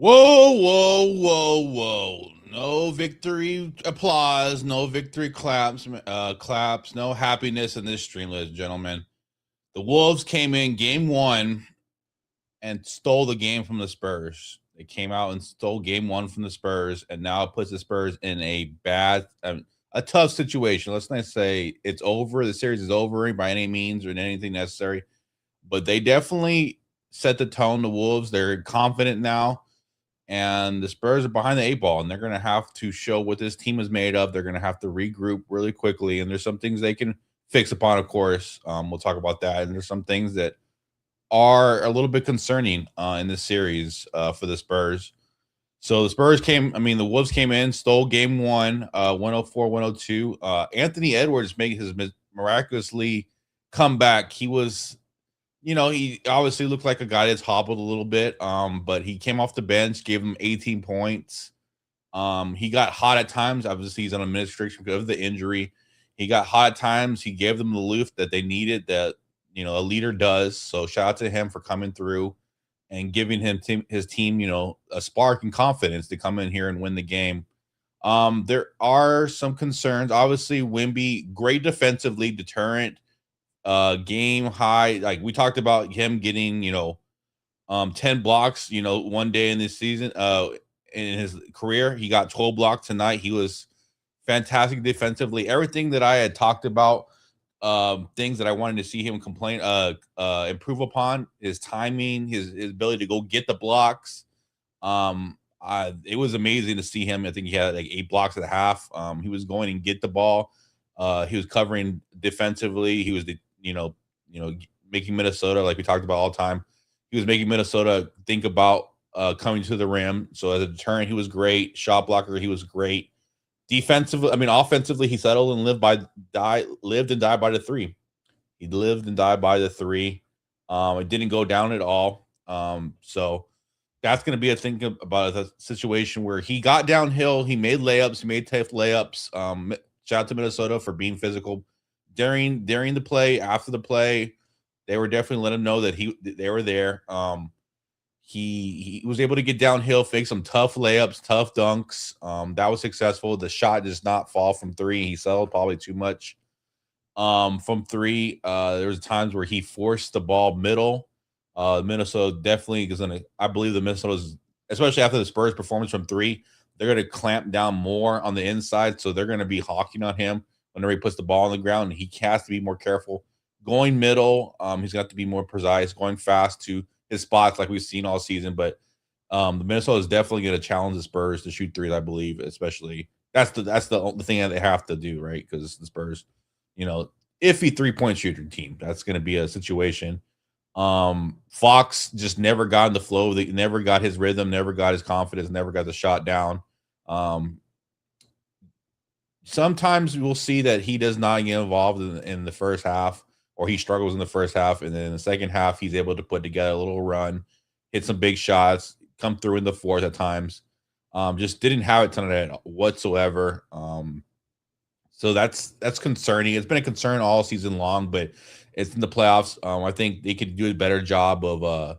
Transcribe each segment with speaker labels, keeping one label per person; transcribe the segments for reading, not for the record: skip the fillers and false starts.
Speaker 1: Whoa, whoa, whoa, whoa. No victory applause, no victory claps, no happiness in this stream, ladies and gentlemen. The Wolves came in game one and stole the game from the Spurs. They came out and stole game one from the Spurs, and now it puts the Spurs in a tough situation. Let's not say it's over. The series is over by any means or in anything necessary, but they definitely set the tone. The Wolves, they're confident now, and the Spurs are behind the eight ball, and they're going to have to show what this team is made of. They're going to have to regroup really quickly, and there's some things they can fix upon, of course. We'll talk about that, and there's some things that are a little bit concerning in this series for the Spurs. So the Wolves came in, stole game one, 104 102. Anthony Edwards making his miraculously comeback. He obviously looked like a guy that's hobbled a little bit, but he came off the bench, gave him 18 points. He got hot at times. Obviously, he's on a minute restriction because of the injury. He got hot at times. He gave them the lift that they needed, that a leader does. So shout out to him for coming through and giving his team, a spark and confidence to come in here and win the game. There are some concerns. Obviously, Wemby, great defensively, deterrent, game high. Like we talked about him getting, 10 blocks, one day in this season. In his career, he got 12 blocks tonight. He was fantastic defensively. Everything that I had talked about, things that I wanted to see him improve upon, his timing, his ability to go get the blocks. It was amazing to see him. I think he had like 8 blocks at half. He was going and get the ball. He was covering defensively. He was making Minnesota, like we talked about all the time. He was making Minnesota think about coming to the rim. So as a deterrent, he was great. Shot blocker, he was great. Offensively, he settled and lived and died by the three. He lived and died by the three. It didn't go down at all. So that's going to be a thing about a situation where he got downhill. He made layups. He made tough layups. Shout out to Minnesota for being physical during the play, after the play. They were definitely letting him know that they were there. He was able to get downhill, fake some tough layups, tough dunks. That was successful. The shot does not fall from three. He settled probably too much from three. There was times where he forced the ball middle. Minnesota definitely is going to, I believe the Minnesota's, especially after the Spurs performance from three, they're going to clamp down more on the inside. So they're going to be hawking on him whenever he puts the ball on the ground. And he has to be more careful going middle. He's got to be more precise, going fast to his spots like we've seen all season. But the Minnesota is definitely going to challenge the Spurs to shoot threes, I believe, especially that's the thing that they have to do, right? Because the Spurs, iffy 3-point shooting team. That's going to be a situation. Fox just never got in the flow. They never got his rhythm, never got his confidence, never got the shot down. Sometimes we'll see that he does not get involved in the first half, or he struggles in the first half, and then in the second half he's able to put together a little run, hit some big shots, come through in the fourth at times. Just didn't have it tonight whatsoever. So that's concerning. It's been a concern all season long, but it's in the playoffs. I think they could do a better job of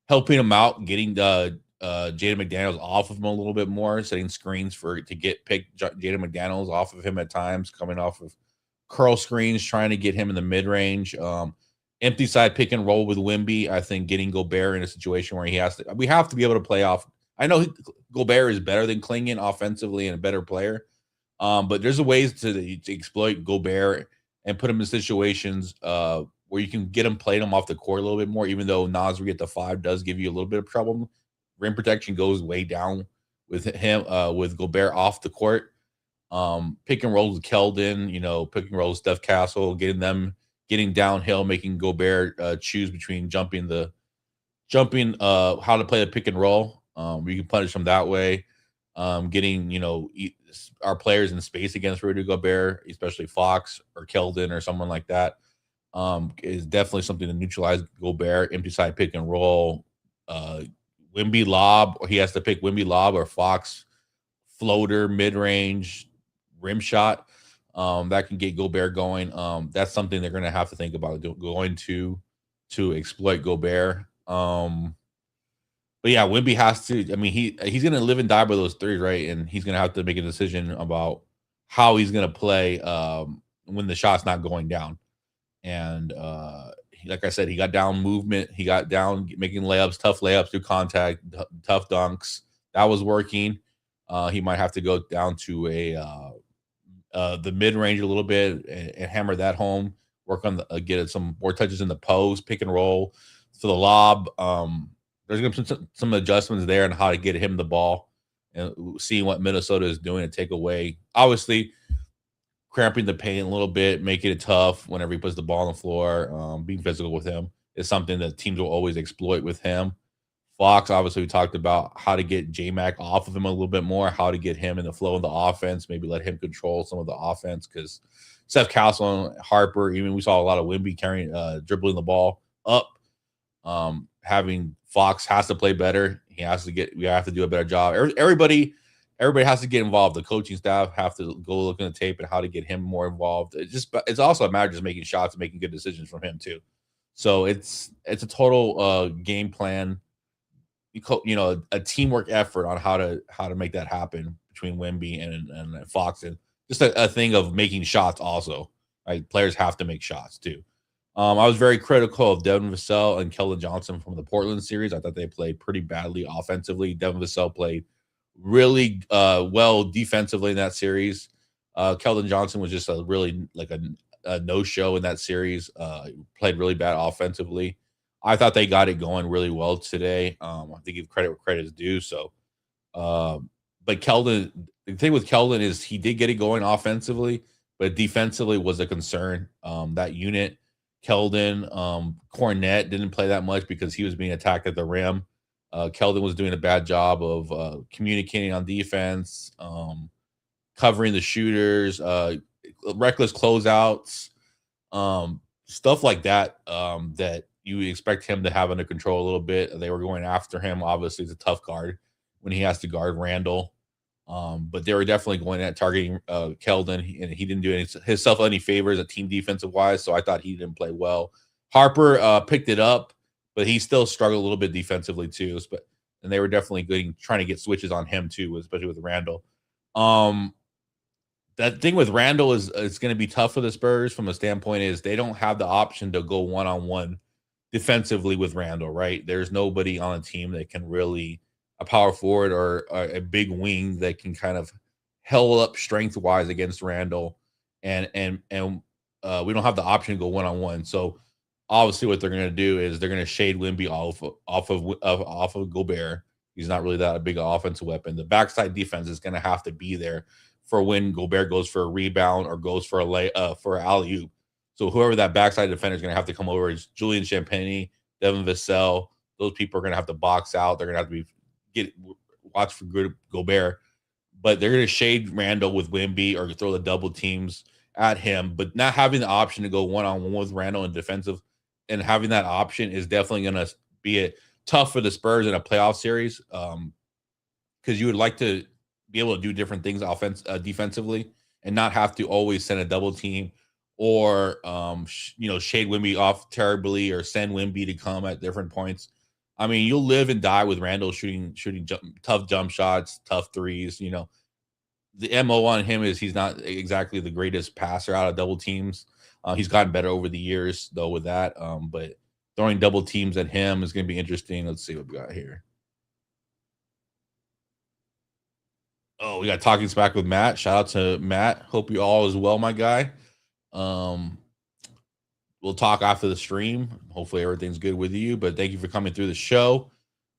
Speaker 1: helping him out, getting Jaden McDaniels off of him a little bit more, setting screens to get Jaden McDaniels off of him at times, coming off of curl screens, trying to get him in the mid range. Empty side pick and roll with Wemby. I think getting Gobert in a situation where we have to be able to play off. I know Gobert is better than Klingon offensively and a better player. But there's a ways to exploit Gobert and put him in situations where you can get him, playing him off the court a little bit more, even though Nasri at the 5 does give you a little bit of trouble. Rim protection goes way down with him, with Gobert off the court. Pick and roll with Keldon, pick and roll with Steph Castle, getting downhill, making Gobert choose between jumping how to play the pick and roll. You can punish him that way. Getting, our players in space against Rudy Gobert, especially Fox or Keldon or someone like that, is definitely something to neutralize Gobert. Empty side pick and roll, Wemby lob, or he has to pick Wemby lob or Fox floater, mid range, rim shot. That can get Gobert going. That's something they're going to have to think about going to exploit Gobert. But But yeah, Wimby has to. I mean, he's gonna live and die by those threes, right? And he's gonna have to make a decision about how he's gonna play when the shot's not going down. And like I said, he got down movement. He got down making layups, tough layups through contact, tough dunks. That was working. He might have to go down to the mid range a little bit and hammer that home. Work on the get some more touches in the post, pick and roll for the lob. There's going to be some adjustments there on how to get him the ball and seeing what Minnesota is doing to take away. Obviously, cramping the paint a little bit, making it tough whenever he puts the ball on the floor. Being physical with him is something that teams will always exploit with him. Fox, obviously, we talked about how to get J-Mac off of him a little bit more, how to get him in the flow of the offense, maybe let him control some of the offense because Seth Castle and Harper, even we saw a lot of Wimby carrying, dribbling the ball up. Having Fox has to play better. We have to do a better job. Everybody has to get involved. The coaching staff have to go look in the tape and how to get him more involved. It's also a matter of just making shots and making good decisions from him too. So it's a total game plan, a teamwork effort on how to make that happen between Wimby and Fox, and just a thing of making shots also. Right, players have to make shots too. I was very critical of Devin Vassell and Keldon Johnson from the Portland series. I thought they played pretty badly offensively. Devin Vassell played really well defensively in that series. Keldon Johnson was just a really like a no-show in that series. Played really bad offensively. I thought they got it going really well today. I have to give credit where credit is due. So, but Keldon, the thing with Keldon is he did get it going offensively, but defensively was a concern. That unit, Keldon, Cornette didn't play that much because he was being attacked at the rim. Keldon was doing a bad job of communicating on defense, covering the shooters, reckless closeouts, stuff like that. That you expect him to have under control a little bit. They were going after him. Obviously, it's a tough guard when he has to guard Randall. But they were definitely going at targeting Keldon, and he didn't do himself any favors at team defensive wise. So I thought he didn't play well. Harper picked it up, but he still struggled a little bit defensively too. And they were definitely trying to get switches on him too, especially with Randall. That thing with Randall is it's going to be tough for the Spurs from a standpoint is they don't have the option to go one-on-one defensively with Randall, right? There's nobody on the team that can really a power forward or a big wing that can kind of held up strength wise against Randall, and we don't have the option to go one-on-one. So obviously, what they're going to do is they're going to shade Wimby off of Gobert. He's not really that a big offensive weapon. The backside defense is going to have to be there for when Gobert goes for a rebound or goes for for an alley-oop. So whoever that backside defender is going to have to come over is Julian Champagnie, Devin Vassell. Those people are going to have to box out. They're going to have to watch for good Gobert, but they're going to shade Randall with Wimby or throw the double teams at him. But not having the option to go one-on-one with Randall in defensive, and having that option is definitely going to be tough for the Spurs in a playoff series, because you would like to be able to do different things defensively and not have to always send a double team or shade Wimby off terribly or send Wimby to come at different points. I mean, you'll live and die with Randall shooting tough jump shots, tough threes. The MO on him is he's not exactly the greatest passer out of double teams. He's gotten better over the years, though, with that. But throwing double teams at him is going to be interesting. Let's see what we got here. Oh, we got Talking Smack with Matt. Shout out to Matt. Hope you all is well, my guy. We'll talk after the stream. Hopefully everything's good with you. But thank you for coming through the show.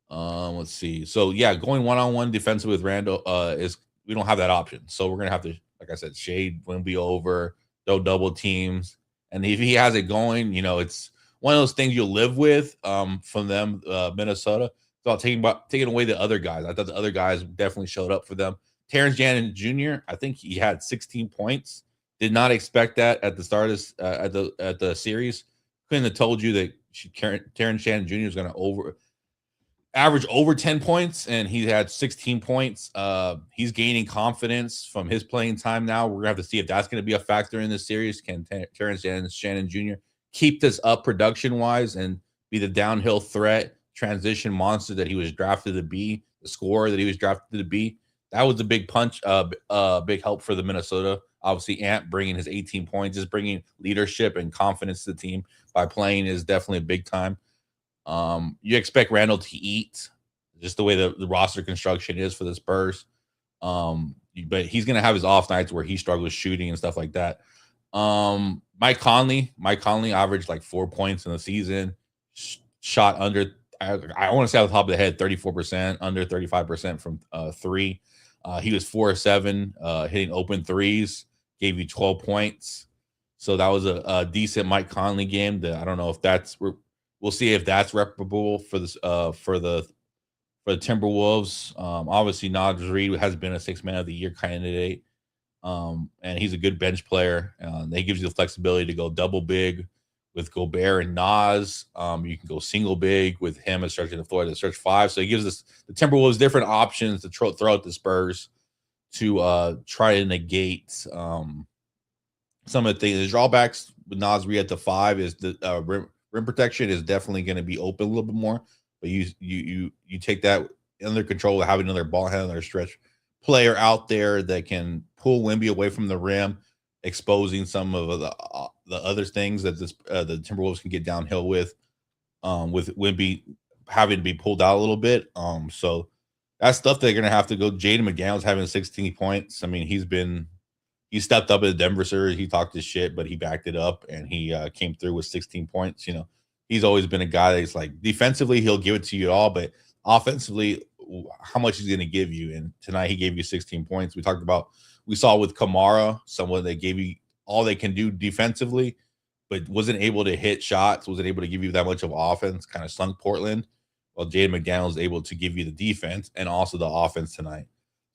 Speaker 1: Let's see. So yeah, going one-on-one defensive with Randall is we don't have that option. So we're gonna have to, like I said, shade Wimby over, throw double teams. And if he has it going, it's one of those things you'll live with from them, Minnesota. So taking away the other guys. I thought the other guys definitely showed up for them. Terrence Shannon Jr., I think he had 16 points. Did not expect that at the start of at the series. Couldn't have told you that Terrence Shannon Jr. was going to average over 10 points, and he had 16 points. He's gaining confidence from his playing time now. We're going to have to see if that's going to be a factor in this series. Can Terrence Shannon Jr. keep this up production-wise and be the downhill threat transition monster that he was drafted to be, the scorer that he was drafted to be. That was a big punch, big help for the Minnesota. Obviously, Ant bringing his 18 points, just bringing leadership and confidence to the team by playing is definitely a big time. You expect Randall to eat, just the way the roster construction is for the Spurs. But he's gonna have his off nights where he struggles shooting and stuff like that. Mike Conley averaged like 4 points in the season, shot under. I want to say off the top of the head, 34%, under 35% from three. He was 4 of 7, hitting open threes, gave you 12 points. So that was a decent Mike Conley game. That I don't know if that's. We'll see if that's replicable for this for the Timberwolves. Obviously, Naz Reid has been a 6 man of the year candidate, and he's a good bench player. He gives you the flexibility to go double big with Gobert and Naz. You can go single big with him as stretching the floor to stretch 5. So he gives us the Timberwolves different options to throw out the Spurs to try to negate some of the things. The drawbacks with Naz Reid at the 5 is the rim protection is definitely going to be open a little bit more. But you take that under control, having another ball handler, stretch player out there that can pull Wemby away from the rim, exposing some of the other things that the Timberwolves can get downhill with Wemby having to be pulled out a little bit. So that's stuff they're gonna have to go. Jaden McDaniels having 16 points. I mean, he stepped up in the Denver series. He talked his shit, but he backed it up and he came through with 16 points. He's always been a guy that's like defensively, he'll give it to you all, but offensively, how much he's going to give you. And tonight he gave you 16 points. We saw with Kamara, someone that gave you all they can do defensively, but wasn't able to hit shots, wasn't able to give you that much of offense, kind of sunk Portland. Well, Jaden McDaniels was able to give you the defense and also the offense tonight.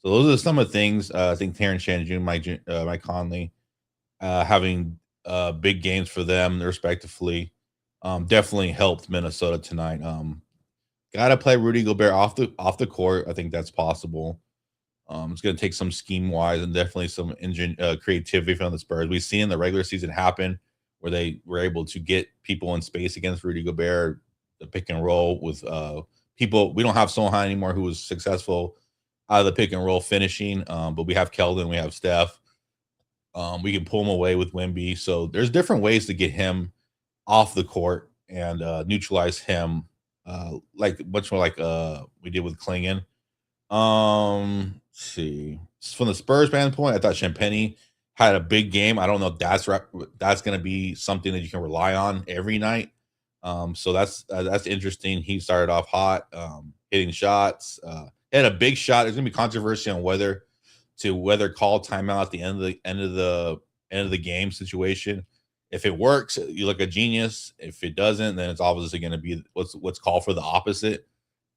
Speaker 1: So those are some of the things. I think Terrence Shannon Jr., Mike Conley, having big games for them respectively. Definitely helped Minnesota tonight. Got to play Rudy Gobert off the court. I think that's possible. It's going to take some scheme wise and definitely some creativity from the Spurs. We've seen the regular season happen where they were able to get people in space against Rudy Gobert, the pick and roll with people. We don't have Sohan anymore, who was successful out of the pick and roll finishing, but we have Keldon, we have Steph. We can pull him away with Wemby. So there's different ways to get him off the court and neutralize him, much more like we did with Klingon. Let's see. From the Spurs standpoint, I thought Champagnie had a big game. I don't know if that's going to be something that you can rely on every night. So that's interesting. He started off hot, hitting shots. Had a big shot. There's going to be controversy on whether call timeout at the end of the game situation. If it works, you look a genius. If it doesn't, then it's obviously going to be what's called for the opposite.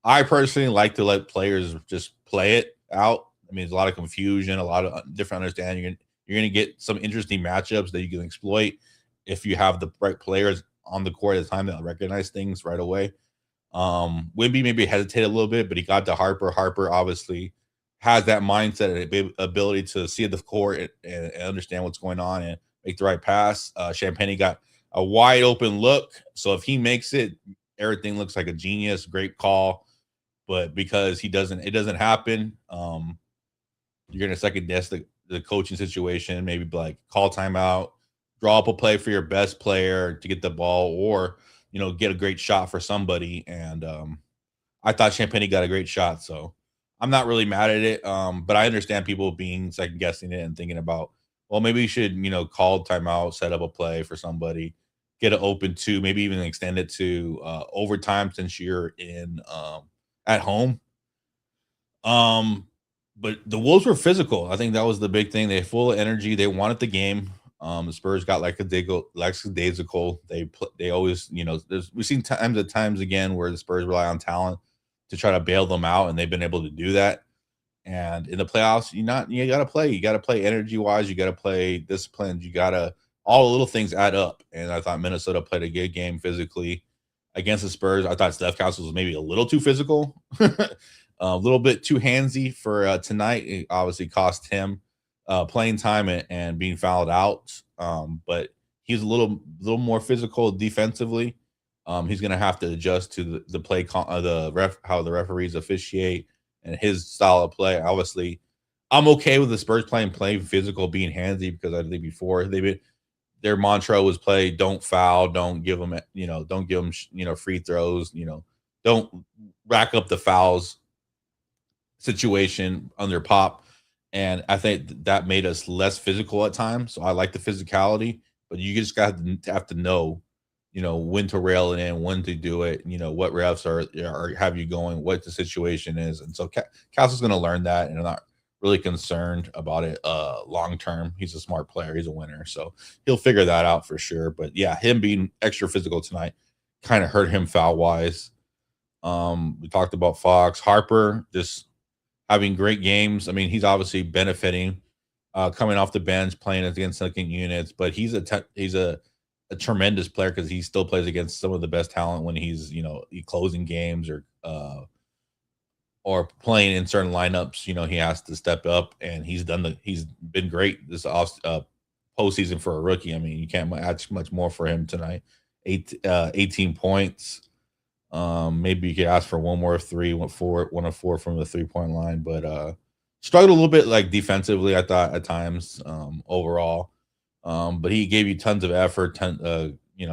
Speaker 1: I personally like to let players just play it out. I mean, there's a lot of confusion, a lot of different understanding. You're going to get some interesting matchups that you can exploit if you have the right players on the court at the time that recognize things right away. Wemby maybe hesitated a little bit, but he got to Harper. Harper obviously has that mindset and ability to see the court and understand what's going on and make the right pass. Champagnie got a wide open look. So if he makes it, everything looks like a genius, great call. But because it doesn't happen, you're going to second guess the coaching situation, maybe like call timeout, draw up a play for your best player to get the ball or, get a great shot for somebody. And I thought Champagnie got a great shot. So I'm not really mad at it. But I understand people being second guessing it and thinking about, well, maybe you should, call timeout, set up a play for somebody, get it open to, maybe even extend it to overtime since you're in at home. But the Wolves were physical. I think that was the big thing. They full of energy. They wanted the game. The Spurs got like a daisical. They always, we've seen times again where the Spurs rely on talent to try to bail them out, and they've been able to do that. And in the playoffs, you got to play. You got to play energy wise. You got to play disciplined. All the little things add up. And I thought Minnesota played a good game physically against the Spurs. I thought Steph Council was maybe a little too physical, a little bit too handsy for tonight. It obviously cost him playing time and being fouled out. But he's a little more physical defensively. He's going to have to adjust to the how the referees officiate and his style of play. Obviously, I'm okay with the Spurs playing physical, being handsy because I think before they've been their mantra was play, don't foul, don't give them, don't give them, free throws, don't rack up the fouls situation under pop. And I think that made us less physical at times. So I like the physicality, but you just have to know, when to rail it in, when to do it, what refs are have you going, what the situation is. And so Castle's going to learn that, and I'm not really concerned about it long term. He's a smart player, he's a winner, so he'll figure that out for sure. But yeah, him being extra physical tonight kind of hurt him foul wise. We talked about Fox, Harper, just having great games. I mean, he's obviously benefiting coming off the bench, playing against second units, but he's a tremendous player because he still plays against some of the best talent when he's closing games or playing in certain lineups. He has to step up, and he's been great this postseason for a rookie. I mean, you can't ask much more for him tonight. 18 points. Maybe you could ask for one more three, one of four from the 3-point line, but struggled a little bit like defensively, I thought at times, overall. But he gave you tons of effort,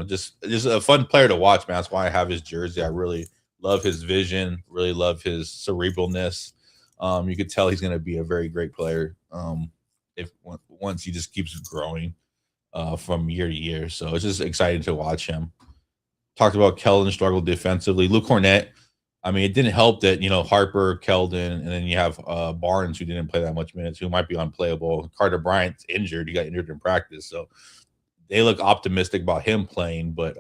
Speaker 1: just a fun player to watch, man. That's why I have his jersey. I really love his vision, really love his cerebralness. You could tell he's going to be a very great player if once he just keeps growing from year to year. So it's just exciting to watch him. Talked about Keldon struggled defensively. Luke Cornett, I mean, it didn't help that Harper, Keldon, and then you have Barnes, who didn't play that much minutes, who might be unplayable. Carter Bryant's injured; he got injured in practice, so they look optimistic about him playing, but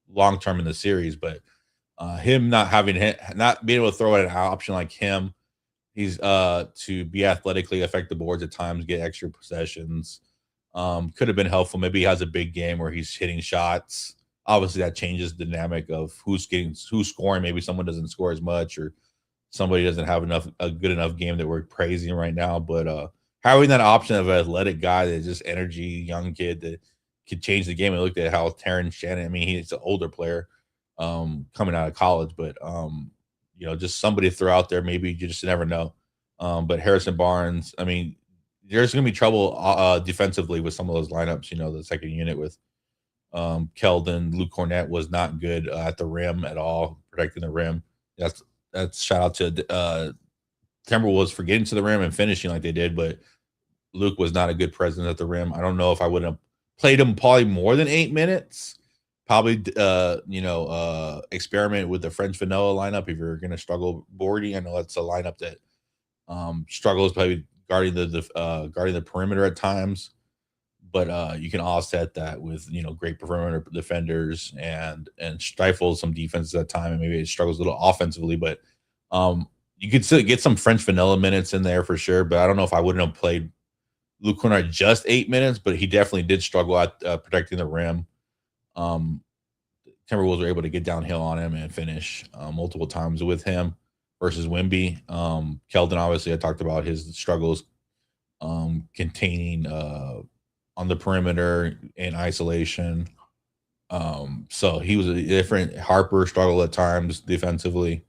Speaker 1: long term in the series. But him not being able to throw at an option like him, he's to be athletically affect the boards at times, get extra possessions. Could have been helpful. Maybe he has a big game where he's hitting shots. Obviously, that changes the dynamic of who's scoring. Maybe someone doesn't score as much, or somebody doesn't have a good enough game that we're praising right now. But having that option of an athletic guy that's just energy, young kid that could change the game. I looked at how Terrence Shannon. I mean, he's an older player coming out of college, but just somebody to throw out there. Maybe you just never know. But Harrison Barnes, I mean, there's going to be trouble defensively with some of those lineups. The second unit with Keldon, Luke Cornett was not good at the rim at all, protecting the rim. That's shout out to Timberwolves for getting to the rim and finishing like they did, but Luke was not a good presence at the rim. I don't know if I would have played him probably more than 8 minutes. Probably, experiment with the French vanilla lineup if you're going to struggle boarding. I know that's a lineup that struggles probably guarding the perimeter at times, but you can offset that with great perimeter defenders and stifle some defenses at time, and maybe it struggles a little offensively, but you could still get some French vanilla minutes in there for sure. But I don't know if I wouldn't have played Luke Cornett just 8 minutes, but he definitely did struggle at protecting the rim. Um, Timberwolves were able to get downhill on him and finish multiple times with him versus Wimby. Keldon, obviously, I talked about his struggles containing on the perimeter in isolation. So he was a different. Harper struggled at times defensively.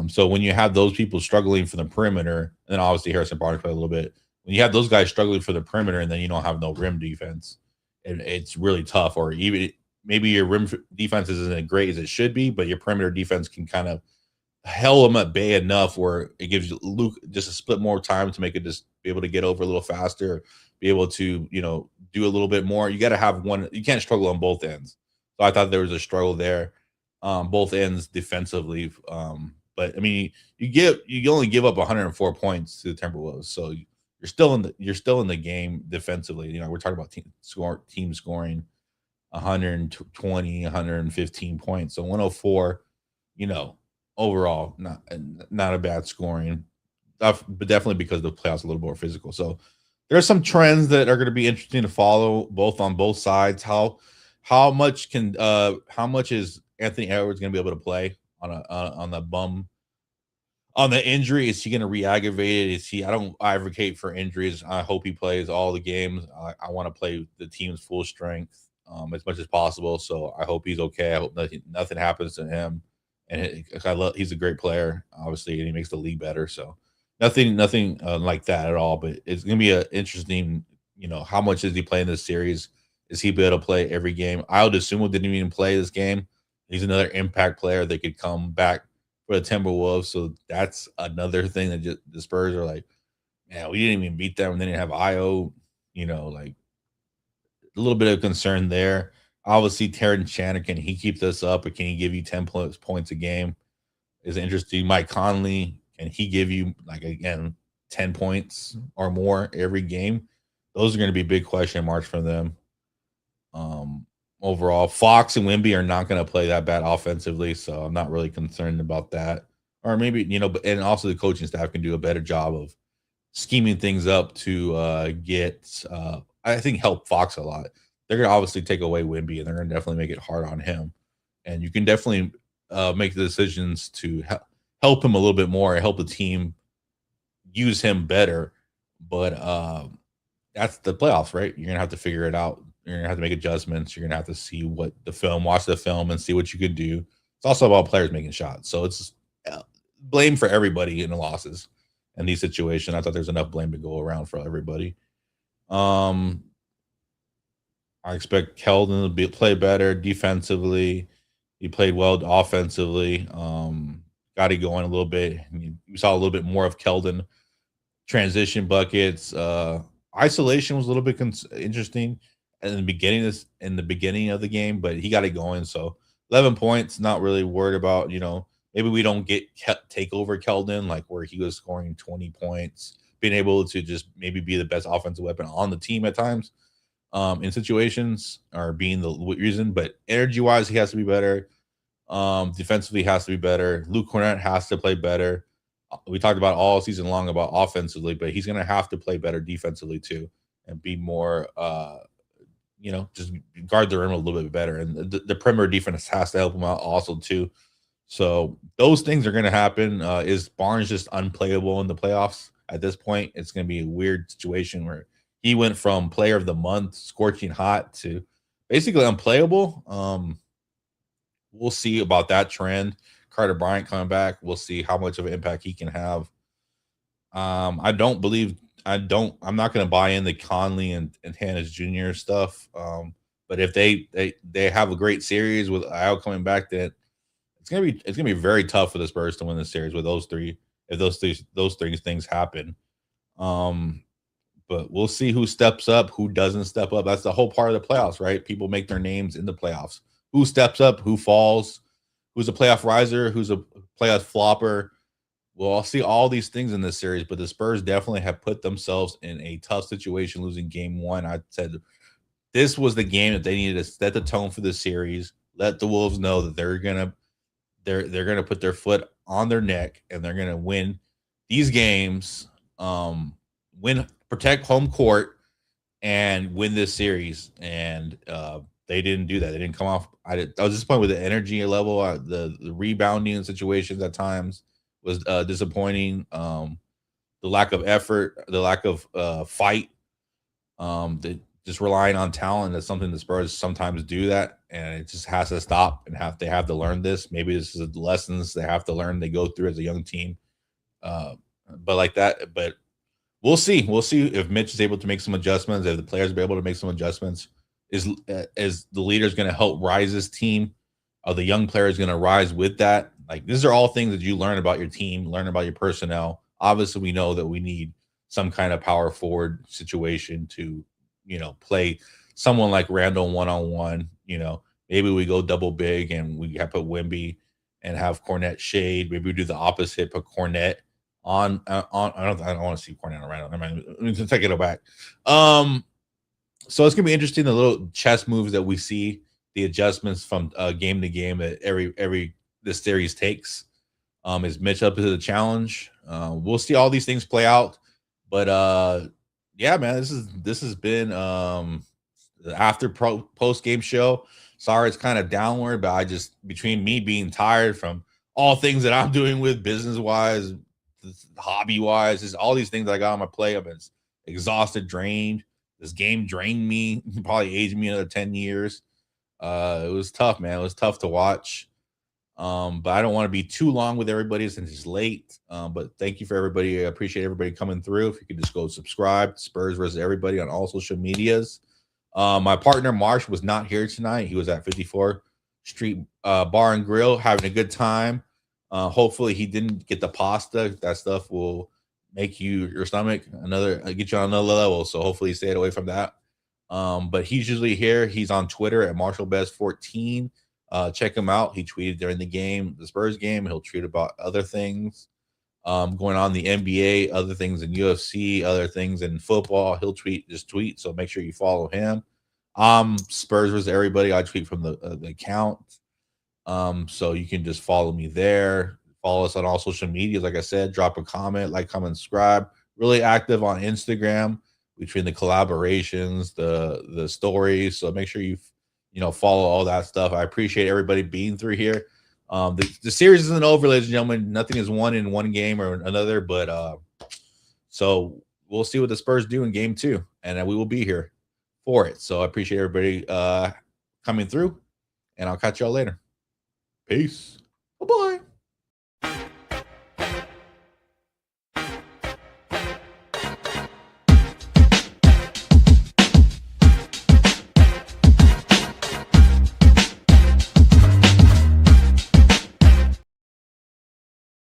Speaker 1: So when you have those people struggling for the perimeter, and then obviously Harrison Barnes played a little bit. When you have those guys struggling for the perimeter, and then you don't have no rim defense, it's really tough. Or even maybe your rim defense isn't as great as it should be, but your perimeter defense can kind of held them at bay enough where it gives Luke just a split more time to make it just be able to get over a little faster, be able to, do a little bit more. You got to have one. You can't struggle on both ends. So I thought there was a struggle there, both ends defensively. But I mean, you only give up 104 points to the Timberwolves, so you're still in the game defensively. We're talking about team scoring 120, 115 points, so 104. Overall, not a bad scoring, but definitely because the playoffs are a little more physical. So there are some trends that are going to be interesting to follow, both on both sides. How much is Anthony Edwards going to be able to play on the bum on the injury? Is he going to re-aggravate it? I don't advocate for injuries. I hope he plays all the games. I want to play the team's full strength. as much as possible. So I hope he's okay. I hope nothing happens to him. And he's a great player, obviously, and he makes the league better. So nothing like that at all. But it's gonna be a interesting. How much does he play in this series? Is he be able to play every game? I would assume he didn't even play this game. He's another impact player that could come back for the Timberwolves. So that's another thing that the Spurs are like, man, we didn't even beat them and they didn't have IO. Like a little bit of concern there. Obviously, Terrence Shannon, can he keep this up or can he give you 10 points a game? Is interesting. Mike Conley, can he give you, like, again, 10 points or more every game? Those are going to be big question marks for them. Overall, Fox and Wemby are not going to play that bad offensively, so I'm not really concerned about that. Or maybe, and also the coaching staff can do a better job of scheming things up to get I think help Fox a lot. They're gonna obviously take away Wimby and they're gonna definitely make it hard on him. And you can definitely make the decisions to help him a little bit more, help the team use him better. But that's the playoffs, right? You're gonna have to figure it out. You're gonna have to make adjustments. You're gonna have to see watch the film, and see what you could do. It's also about players making shots, so it's blame for everybody in the losses in these situations. I thought there's enough blame to go around for everybody. I expect Keldon to play better defensively. He played well offensively. Got it going a little bit. We saw a little bit more of Keldon transition buckets. Isolation was a little bit interesting in the beginning of the game, but he got it going. So 11 points, not really worried about. Maybe we don't take over Keldon like where he was scoring 20 points, being able to just maybe be the best offensive weapon on the team at times in situations, or being the reason. But energy wise, he has to be better. Defensively, has to be better. Luke Cornett has to play better. We talked about all season long about offensively, but he's going to have to play better defensively too, and be more, just guard the rim a little bit better. And the perimeter defense has to help him out also too. So those things are going to happen. Is Barnes just unplayable in the playoffs at this point? It's going to be a weird situation where he went from player of the month, scorching hot, to basically unplayable. We'll see about that trend. Carter Bryant coming back. We'll see how much of an impact he can have. I'm not going to buy in the Conley and Hannes Jr. stuff. But if they have a great series with Al coming back, then it's gonna be very tough for the Spurs to win the series with those three. If those three things happen, but we'll see who steps up, who doesn't step up. That's the whole part of the playoffs, right? People make their names in the playoffs. Who steps up, who falls, who's a playoff riser, who's a playoff flopper. We'll see all these things in this series, but the Spurs definitely have put themselves in a tough situation losing game one. I said this was the game that they needed to set the tone for the series, let the Wolves know that they're gonna put their foot on their neck and they're gonna win these games, protect home court, and win this series. And they didn't do that. They didn't come off. I was disappointed with the energy level. The rebounding situations at times was disappointing. The lack of effort, the lack of fight, just relying on talent. That's something the Spurs sometimes do that, and it just has to stop. And they have to learn this. Maybe this is the lessons they have to learn. They go through as a young team, but like that. But we'll see. We'll see if Mitch is able to make some adjustments. If the players are able to make some adjustments, is the leader going to help rise this team? Are the young players going to rise with that? Like, these are all things that you learn about your team, learn about your personnel. Obviously, we know that we need some kind of power forward situation to, play someone like Randall one-on-one. Maybe we go double big and we have put Wemby and have Cornette shade. Maybe we do the opposite, put Cornette on. I don't want to see Cornette on Randall. Let me take it back. So it's gonna be interesting, the little chess moves that we see, the adjustments from game to game that this series takes. Is Mitch up to the challenge? We'll see all these things play out. But yeah, man, this has been the after post game show. Sorry, it's kind of downward, but I just, between me being tired from all things that I'm doing with business wise, hobby wise, just all these things that I got on my plate, I've been exhausted, drained. This game drained me, probably aged me another 10 years. It was tough, man. It was tough to watch. But I don't want to be too long with everybody since it's late. But thank you for everybody. I appreciate everybody coming through. If you could just go subscribe, Spurs versus everybody on all social medias. My partner Marsh was not here tonight. He was at 54 Street Bar and Grill having a good time. Hopefully he didn't get the pasta. That stuff will make your stomach get you on another level. So hopefully he stayed away from that. But he's usually here. He's on Twitter at MarshallBest14. Check him out. He tweeted during the Spurs game. He'll tweet about other things going on in the NBA, other things in UFC, other things in football. He'll just tweet. So make sure you follow him. Spurs versus everybody. I tweet from the account. So you can just follow me there. Follow us on all social medias. Like I said, drop a comment, comment, subscribe. Really active on Instagram between the collaborations, the stories. So make sure you follow all that stuff. I appreciate everybody being through here. The series isn't over, ladies and gentlemen. Nothing is won in one game or another, but so we'll see what the Spurs do in game 2, and we will be here for it. So I appreciate everybody coming through, and I'll catch y'all later. Peace. Bye-bye.